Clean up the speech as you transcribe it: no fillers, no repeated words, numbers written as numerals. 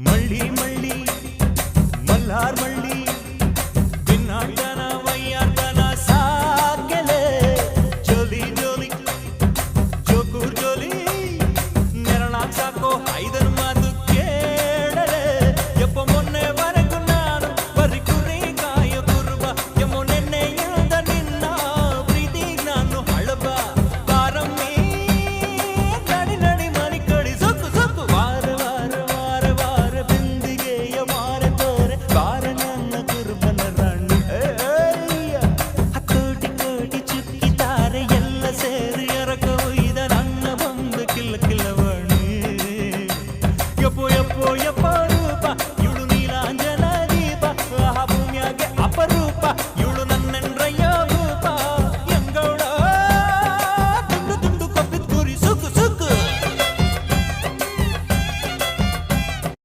ಮಳ್ಳಿ ಮಳ್ಳಿ ಮಲ್ಹಾರ್ ಮಳ್ಳಿ ಬಿನ್ನಾಟನ ವಯ್ಯಾಟನ ಸಾಕೆಲೆ ಜೋಲಿ ಜೋಲಿ ಜೋಕೂರ್ ಜೋಲಿ ನೆರಳಾಗ್ ಸಾಕೋ ಐದನ್ ಮಾತು ಕೇಳಲೆ ಎಪ್ಪ ಮೊನ್ನೆವರೆಗೂ ನಾನು ಬರಿ ಕುರಿ ಕಾಯೋ ಕುರುಬ ಎಮ್ಮೋ ನೆನ್ನೆಯಿಂದ ನಿನ್ನ ಪ್ರೀತಿಗ್ ನಾನು ಹಳಬ ಬಾರಮ್ಮಿ ನಡಿ ನಡಿ ಮನಿ ಕಡಿ ಸೊಕ್ಕು ಸೊಕ್ಕು ವಾರ ವಾರ ವಾರ ವಾರ ಬಿಂದಿಗೆಯ ವಾರ ತೋರೆ ವಾರ ನನ್ನ ಕುರುಬನ ರಾಣಿ ಕೋಟಿ ಕೋಟಿ ಚುಕ್ಕಿತಾರೆ ಎಲ್ಲ ಸೇರಿ ಎರಕ ಒಯ್ದ ನನ್ನ ಬಂದು ಕಿಲ್ಲ ಕಿಲ್ಲವಾಣಿ ಯಪ್ಪೋ ಯಪ್ಪೋ ಯಪ್ಪ